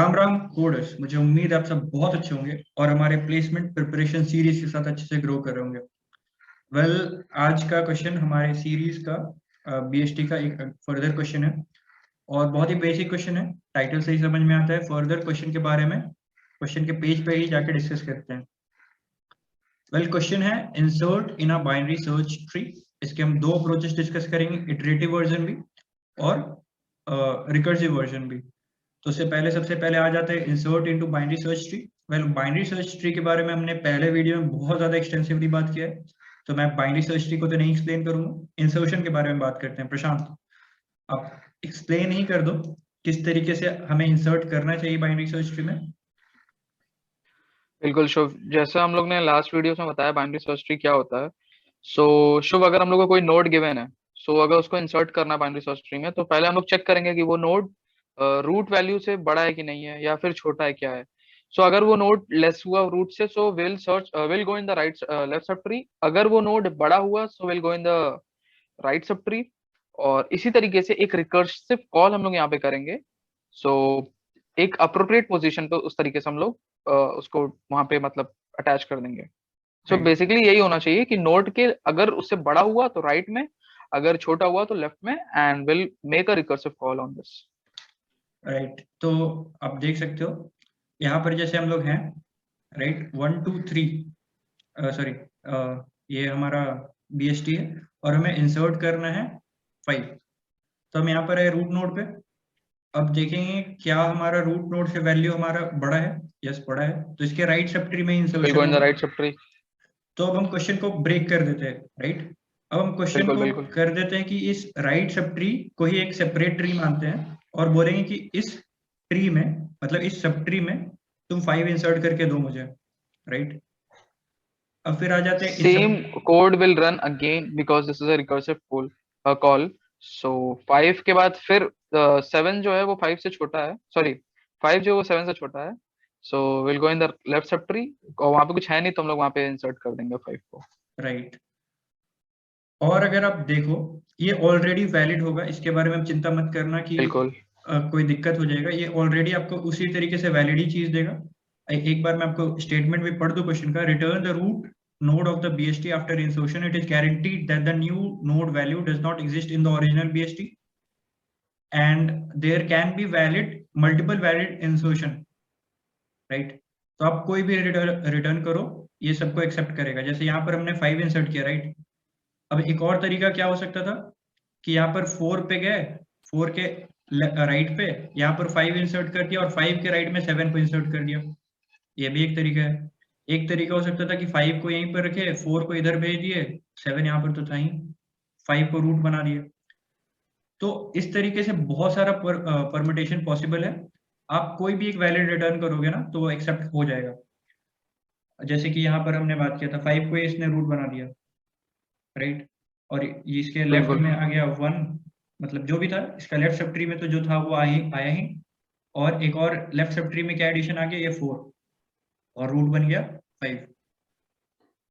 Ram Ram coders, मुझे उम्मीद है आप सब बहुत अच्छे होंगे और हमारे प्लेसमेंट प्रिपरेशन सीरीज के साथ अच्छे से ग्रो कर रहे होंगे। आज का क्वेश्चन हमारे सीरीज का बीएसटी का एक फर्दर क्वेश्चन है और बहुत ही बेसिक क्वेश्चन है। टाइटल से ही समझ में आता है। फर्दर क्वेश्चन के बारे में क्वेश्चन के पेज पे ही जाके डिस्कस करते हैं। क्वेश्चन है इंसर्ट इन अ बाइनरी सर्च ट्री। इसके हम दो अप्रोचेस डिस्कस करेंगे, इटरेटिव वर्जन भी और रिकर्सिव वर्जन भी। तो सबसे पहले आ जाते हैं insert into binary search tree. Binary search tree के बारे में हमने पहले वीडियो में बहुत ज्यादा एक्सटेंसिवली बात किया है, तो मैं बाइनरी सर्च ट्री को तो नहीं एक्सप्लेन करूंगा। इंसर्शन के बारे में बात करते हैं। प्रशांत, आप एक्सप्लेन ही कर दो किस तरीके से हमें इंसर्ट करना चाहिए बाइनरी सर्च ट्री में। बिल्कुल शुभ, जैसा हम लोग ने लास्ट वीडियो में बताया बाइनरी सर्च ट्री क्या होता है। शुभ, अगर हम लोग को कोई नोड गिवन है, अगर उसको इंसर्ट करना है बाइनरी सर्च ट्री में, तो पहले हम लोग चेक करेंगे कि वो नोड रूट वैल्यू से बड़ा है कि नहीं है, या फिर छोटा है क्या है। अगर वो नोड लेस हुआ रूट से, will go in the right left sub tree. अगर वो नोड बड़ा हुआ, will go in the right sub tree. और इसी तरीके से एक रिकर्सिव कॉल हम लोग यहाँ पे करेंगे। सो एक अप्रोप्रिएट पोजीशन पे उस तरीके से हम लोग उसको वहां पे मतलब अटैच कर देंगे। बेसिकली यही होना चाहिए कि नोड के अगर उससे बड़ा हुआ तो राइट में, अगर छोटा हुआ तो लेफ्ट में, and will make a recursive call on this. Right, तो आप देख सकते हो यहाँ पर जैसे हम लोग हैं, राइट 1 2 3, सॉरी, ये हमारा बीएसटी है और हमें इंसर्ट करना है 5। तो हम यहाँ पर है रूट नोड पे। अब देखेंगे क्या हमारा रूट नोड से वैल्यू हमारा बड़ा है। यस, बड़ा है, तो इसके राइट सब ट्री में इंसर्शन होगा। Right sub tree. तो अब हम क्वेश्चन को ब्रेक कर देते हैं, राइट। अब हम क्वेश्चन बिल्कुल को बिल्कुल कर देते हैं कि इस राइट सब ट्री को ही एक सेपरेट ट्री मानते हैं और बोलेंगे कि इस ट्री में, मतलब इस सब ट्री में तुम 5 इंसर्ट करके दो मुझे, राइट। अब फिर आ जाते हैं इस same code will run again because this is a recursive call. So 5 के बाद फिर 7 जो है वो 5 से छोटा है, सॉरी 5 जो है वो 7 से छोटा है। Will go in the left sub tree, और वहां पे कुछ है नहीं तो हम लोग वहां पे इंसर्ट कर देंगे 5 को। राइट। और अगर आप देखो ये ऑलरेडी वैलिड होगा, इसके बारे में आप चिंता मत करना कि बिल्कुल कोई दिक्कत हो जाएगा। ये ऑलरेडी आपको उसी तरीके से वैलिड ही चीज देगा। एक बार मैं आपको स्टेटमेंट भी पढ़ दूं क्वेश्चन का। Return the root node of the BST after insertion. It is guaranteed that the new node value does not exist in the original BST and there can be multiple valid insertion, right? तो आप कोई भी return करो, ये सबको accept करेगा। जैसे यहाँ पर हमने 5 इंसर्ट किया, राइट। अब एक और तरीका क्या हो सकता था कि यहाँ पर 4 पे गए, 4 के राइट पे यहाँ पर 5 इंसर्ट कर दिया और 5 के राइट में 7 को इंसर्ट कर दिया। ये भी एक तरीका है। एक तरीका हो सकता था कि 5 को यहीं पर रखे, 4 को इधर भेज दिए, 7 यहाँ पर तो था ही, 5 को रूट बना दिए। तो इस तरीके से बहुत सारा परमुटेशन पॉसिबल है। आप कोई भी एक वैलिड रिटर्न करोगे ना तो वो एक्सेप्ट हो जाएगा। जैसे कि यहाँ पर हमने बात किया था, 5 को इसने रूट बना दिया, राइट। और इसके लेफ्ट बिल्कुल में आ गया 1, मतलब जो भी था इसका लेफ्ट सब ट्री में तो जो था वो आया ही। और एक और लेफ्ट सब ट्री में क्या एडिशन आ गया, ये 4, और रूट बन गया 5।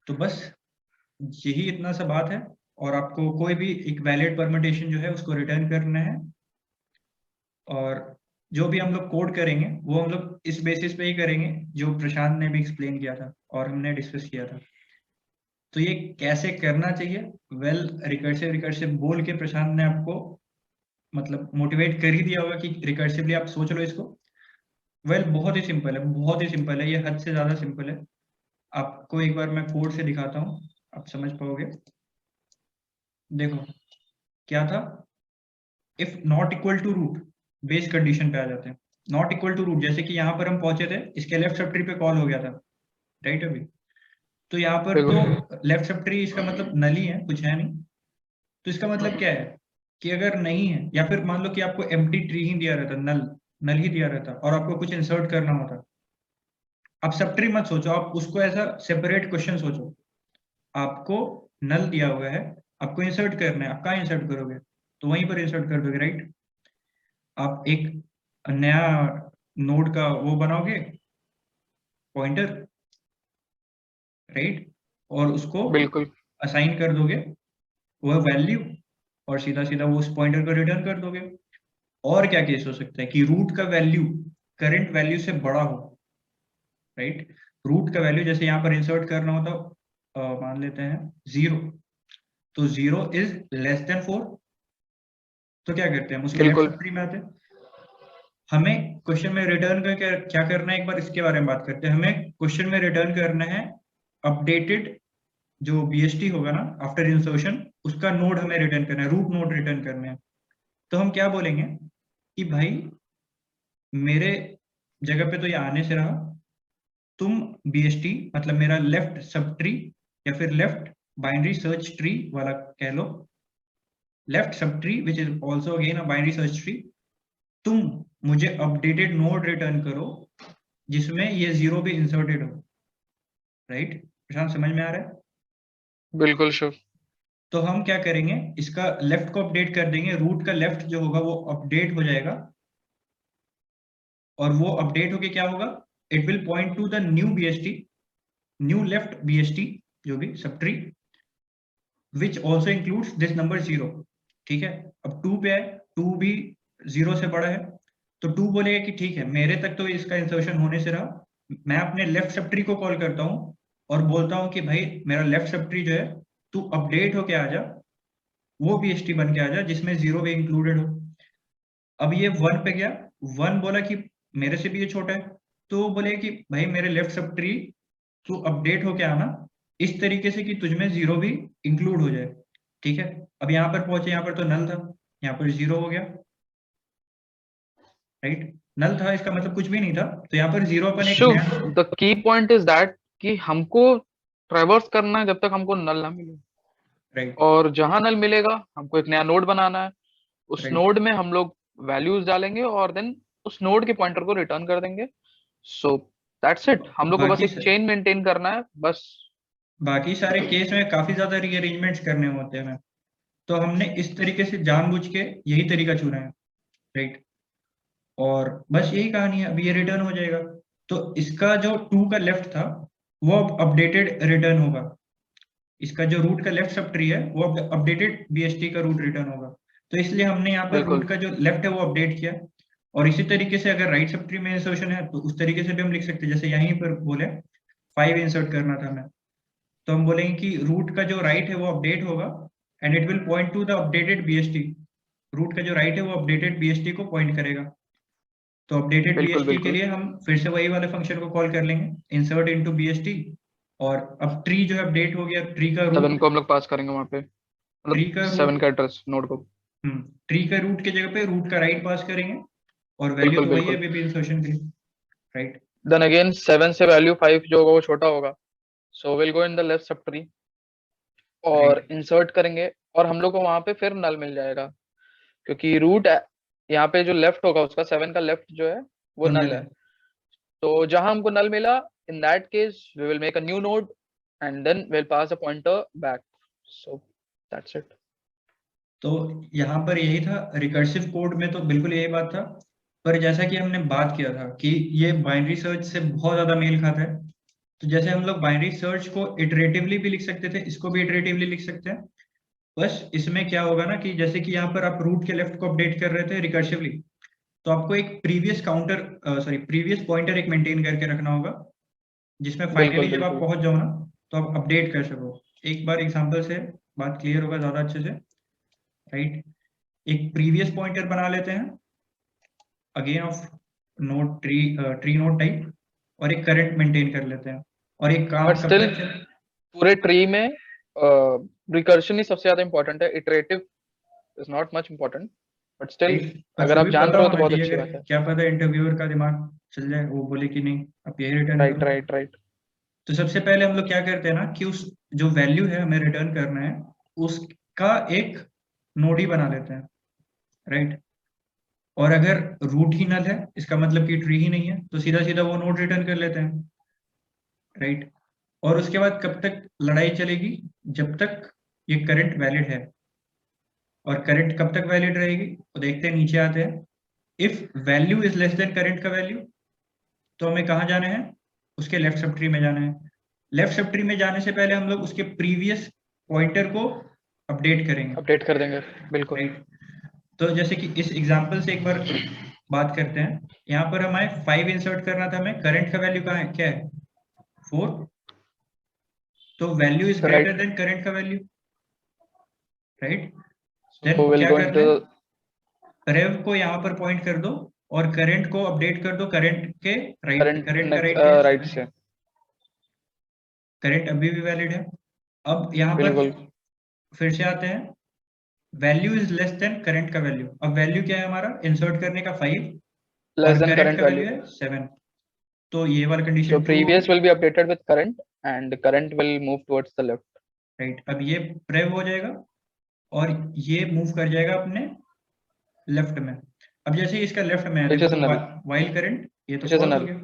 तो बस यही इतना सा बात है। और आपको कोई भी एक वैलिड परमुटेशन जो है उसको रिटर्न करना है। और जो भी हम लोग कोड करेंगे वो हम लोग इस बेसिस पे ही करेंगे जो प्रशांत ने भी एक्सप्लेन किया था और हमने डिस्कस किया था। तो ये कैसे करना चाहिए, रिकर्सिव रिकर्सिव बोल के प्रशांत ने आपको मतलब मोटिवेट कर ही दिया होगा कि रिकर्सिवली आप सोच लो इसको। बहुत ही सिंपल है, बहुत ही सिंपल है, ये हद से ज्यादा सिंपल है। आपको एक बार मैं कोड से दिखाता हूँ, आप समझ पाओगे। देखो क्या था, if not equal to root, base condition पे आ जाते हैं। नॉट इक्वल टू रूट, जैसे कि यहाँ पर हम पहुंचे थे, इसके लेफ्ट सब ट्री पे कॉल हो गया था, राइट। अभी तो यहाँ पर बिल्कुल तो लेफ्ट सब ट्री इसका मतलब नल ही है, कुछ है नहीं। तो इसका मतलब क्या है कि अगर नहीं है, या फिर मान लो कि आपको एम्प्टी ट्री ही दिया रहता, नल नल ही दिया रहता और आपको कुछ इंसर्ट करना होता। आप सब ट्री मत सोचो, आप उसको ऐसा सेपरेट क्वेश्चन सोचो। आपको नल दिया हुआ है, आपको इंसर्ट करना है, आप कहाँ इंसर्ट करोगे, तो वहीं पर इंसर्ट कर दोगे, राइट। आप एक नया नोड का वो बनाओगे, पॉइंटर, राइट, और उसको बिल्कुल असाइन कर दोगे वह वैल्यू, और सीधा सीधा वो उस पॉइंटर को रिटर्न कर दोगे। और क्या केस हो सकता है कि रूट का वैल्यू करंट वैल्यू से बड़ा हो, राइट। रूट का वैल्यू जैसे यहाँ पर इंसर्ट करना हो तो मान लेते हैं 0, तो 0 इज लेस देन 4, तो क्या करते हैं हम उसके लेफ्ट बिल्कुल सब ट्री में आते हैं। हमें क्वेश्चन में रिटर्न का क्या करना है, एक बार इसके बारे में बात करते हैं। हमें क्वेश्चन में रिटर्न करना है अपडेटेड जो बीएसटी होगा ना आफ्टर इंसर्शन, उसका नोड हमें रिटर्न करना है, रूट नोड रिटर्न करने हैं। तो हम क्या बोलेंगे कि भाई मेरे जगह पे तो ये आने से रहा, तुम बीएसटी मतलब मेरा लेफ्ट सब ट्री या फिर लेफ्ट बाइनरी सर्च ट्री वाला कह लो, left subtree which is also again a binary search tree, तुम मुझे अपडेटेड नोड रिटर्न करो जिसमें ये 0 भी इंसर्टेड हो, राइट। प्रशांत समझ में आ रहा है? बिल्कुल शिव। तो हम क्या करेंगे, इसका लेफ्ट को अपडेट कर देंगे, रूट का लेफ्ट जो होगा वो अपडेट हो जाएगा, और वो अपडेट होके क्या होगा, it will point to the new BST, new left BST जो भी sub tree, which also includes this number 0, ठीक है। अब 2 पे है, 2 भी 0 से बड़ा है, तो 2 बोलेगा कि ठीक है मेरे तक तो इसका इंसर्शन होने से रहा, मैं अपने लेफ्ट सब ट्री को कॉल करता हूँ और बोलता हूँ कि भाई मेरा लेफ्ट सब ट्री जो है तू अपडेट होके आ जा, वो बीएसटी बन के आ जा जिसमें 0 भी इंक्लूडेड हो। अब ये 1 पे गया, 1 बोला कि मेरे से भी ये छोटा है, तो वो बोले कि भाई मेरे लेफ्ट सब ट्री तू अपडेट होके आना इस तरीके से कि तुझमें 0 भी इंक्लूड हो जाए, ठीक है। अब यहाँ पर पहुंचे, यहाँ पर तो नल था, यहाँ पर 0 हो गया, राइट। नल था इसका मतलब कुछ भी नहीं था, तो यहाँ पर 0 अपन एक शिव, नया, the key point is that कि हमको ट्रैवर्स करना है जब तक हमको नल ना मिले, राइट और जहां नल मिलेगा हमको एक नया नोड बनाना है। उस राइट। नोड में हम लोग वैल्यूज डालेंगे और देन उस नोड के पॉइंटर को रिटर्न कर देंगे। सो दैट्स इट, हम लोग को बस बाकी एक चेन मेंटेन करना है बस। बाकी सारे केस में काफी ज्यादा रीअरेंजमेंट्स करने होते हैं, तो हमने इस तरीके से जानबूझ के यही तरीका चुना है, राइट। और बस यही कहानी है, अब ये रिटर्न हो जाएगा। तो इसका जो 2 का लेफ्ट था वो अब अपडेटेड रिटर्न होगा, इसका जो रूट का लेफ्ट सब ट्री है वो अपडेटेड बीएसटी का रूट रिटर्न होगा। तो इसलिए हमने यहाँ पर बिल्कुल रूट का जो लेफ्ट है वो अपडेट किया। और इसी तरीके से अगर राइट सब ट्री में इंसर्शन है तो उस तरीके से भी हम लिख सकते हैं, जैसे यहीं पर बोले 5 इंसर्ट करना था हमें, तो हम बोलेंगे कि रूट का जो राइट है वो अपडेट होगा and it will point to the updated BST, root का जो राइट है वो अपडेटेड बीएसटी को पॉइंट करेगा। तो अपडेटेड बिल्कुल बीएसटी के बिल्कुल। लिए हम फिर से वही वाले फंक्शन को कॉल कर लेंगे, इंसर्ट इनटू बीएसटी। और अब ट्री जो है अपडेट हो गया, ट्री का रूट, 7 को हम लोग पास करेंगे वहां पे, ट्री मतलब का 7 रूट, का एड्रेस नोड को। ट्री का रूट की जगह पे रूट का राइट पास करेंगे, और वैल्यू बिल्कुल तो वही है बिल्कुल। अभी भी इंसर्शन के लिए, राइट। देन अगेन 7 से वैल्यू 5 जो होगा वो छोटा होगा, so will go in the left sub tree और राइट इंसर्ट करेंगे, और हम लोग को वहां पे फिर नल मिल जाएगा, क्योंकि रूट यहाँ पे जो लेफ्ट होगा उसका 7 का लेफ्ट जो है वो वो नल नल है। है। तो जहां हमको नल मिला, in that case we will make a new node and then will pass the pointer back. So that's it. तो यहाँ पर यही था, रिकर्सिव कोड में तो बिल्कुल यही बात था। पर जैसा कि हमने बात किया था कि ये बाइनरी सर्च से बहुत ज्यादा मेल खाता है, तो जैसे हम लोग बाइनरी सर्च को इटरेटिवली भी लिख सकते थे, इसको भी इटरेटिवली लिख सकते हैं। बस इसमें क्या होगा ना कि जैसे कि यहाँ पर आप रूट के लेफ्ट को अपडेट कर रहे थे रिकर्सिवली, तो आपको एक previous counter, sorry previous pointer एक मेंटेन करके रखना होगा, जिसमें बिल्कुल फाइनली जब आप बिल्कुल। पहुंच जाओ ना तो आप अपडेट कर सको। एक बार एग्जांपल से बात क्लियर होगा ज्यादा अच्छे से, राइट। एक प्रीवियस पॉइंटर बना लेते हैं again of node tree, tree node type, और एक करंट मेंटेन कर लेते हैं, और एक बट काम कब स्टिल तक चले। पूरे ट्री में रिकर्शन ही सबसे ज्यादा इंपॉर्टेंट है, iterative is not much important, but still right, पर अगर फिर आप भी जान पता रहे हो तो होना बहुत चाहिए, अच्छी अगर बात है। क्या पता इंटरव्यूअर का दिमाग चल जाए, वो बोले कि नहीं आप यही रिटर्न राइट करो। Right right. तो सबसे पहले हम लोग क्या करते हैं ना कि उस जो वैल्यू है हमें रिटर्न करना है उसका एक नोड ही बना लेते हैं, राइट। और अगर रूट ही नल है इसका मतलब कि ट्री ही नहीं है, तो सीधा सीधा वो नोड रिटर्न कर लेते हैं, राइट। और उसके बाद कब तक लड़ाई चलेगी, जब तक ये करंट वैलिड है। और करंट कब तक वैलिड रहेगी तो देखते हैं, नीचे आते हैं। If value is less then current का वैल्यू, तो हमें कहाँ जाना है, उसके लेफ्ट सब ट्री में जाना है। लेफ्ट सब ट्री में जाने से पहले हम लोग उसके प्रीवियस पॉइंटर को अपडेट करेंगे, अपडेट कर देंगे। बिल्कुल। राइट। तो जैसे कि इस एग्जांपल से एक बार बात करते हैं। यहाँ पर हमें 5 इंसर्ट करना था, हमें करंट का वैल्यू कहाँ है, क्या है 4, तो value is greater than current का वैल्यू, राइट। देन we'll क्या go करना into है, रेव को यहाँ पर पॉइंट कर दो और करंट को अपडेट कर दो करंट के राइट, current करंट का next राइट क्या है, right से करंट अभी भी वैलिड है। अब यहाँ पर बिल्कुल फिर से आते हैं, value is less then current का वैल्यू। अब वैल्यू क्या है हमारा इंसर्ट करने का 5 less और than करंट current का वैल्यू value. है 7, तो ये वाला So कंडीशन ट्रू previous होगी, will be updated with current and current will move towards the left. Right. अब ये प्रेव हो जाएगा और ये मूव कर जाएगा अपने लेफ्ट में। अब जैसे ही इसका लेफ्ट में है Which देखो, is तो null. वाइल करंट ये तो Which is फॉल्स हो null. गया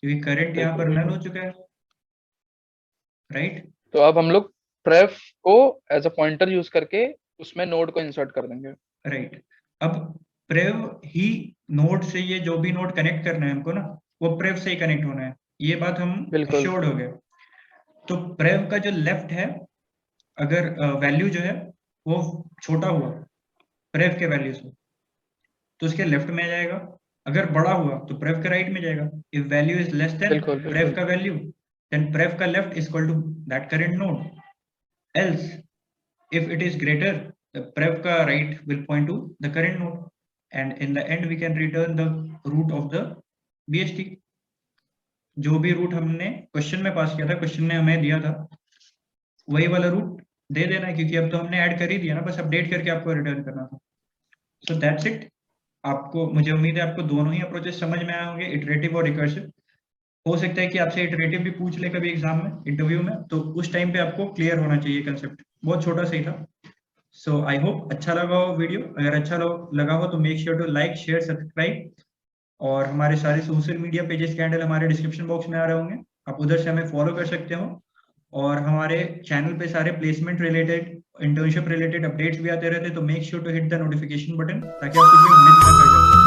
क्योंकि करंट यहाँ पर नल हो चुका है, राइट। तो अब हम लोग pref को as a pointer यूज करके उसमें नोड को इंसर्ट कर देंगे, राइट। अब प्रेव ही नोड से, ये जो भी नोड कनेक्ट करना है हमको ना, वो प्रेव से ही कनेक्ट होना है, ये बात हम बिल्कुल एश्योर्ड हो गए। तो प्रेव का जो लेफ्ट है, अगर वैल्यू जो है वो छोटा हुआ प्रेव के वैल्यू से, तो उसके लेफ्ट में आ जाएगा। अगर बड़ा हुआ तो प्रेव के राइट में जाएगा। If value is less then बिल्कुल प्रेव बिल्कुल का वैल्यू, देन प्रेव का left is equal to that current node. Else if it is greater, the prev ka right will point to the current node, and in the end we can return the root of the BST। जो भी root हमने question में पास किया था, question ने हमें दिया था वही वाला रूट दे देना है, क्योंकि अब तो हमने ऐड कर ही दिया ना, बस अपडेट करके आपको रिटर्न करना था। सो दैट्स इट। आपको, मुझे उम्मीद है आपको दोनों ही अप्रोचेस समझ में आए होंगे, इटरेटिव और रिकर्सिव। हो सकता है कि आपसे इटरेटिव भी पूछ ले कभी एग्जाम में, इंटरव्यू में, तो उस टाइम पे आपको क्लियर होना चाहिए कंसेप्ट, बहुत छोटा सही था। सो आई होप अच्छा लगा हो वीडियो। अगर अच्छा लगा हो तो make sure to like share subscribe, और हमारे सारे सोशल मीडिया पेजेस के हैंडल हमारे डिस्क्रिप्शन बॉक्स में आ रहे होंगे, आप उधर से हमें फॉलो कर सकते हो। और हमारे चैनल पे सारे placement related, internship related updates भी आते रहते हैं, तो make sure to hit the notification button ताकि आप कुछ भी मिस ना कर जाओ।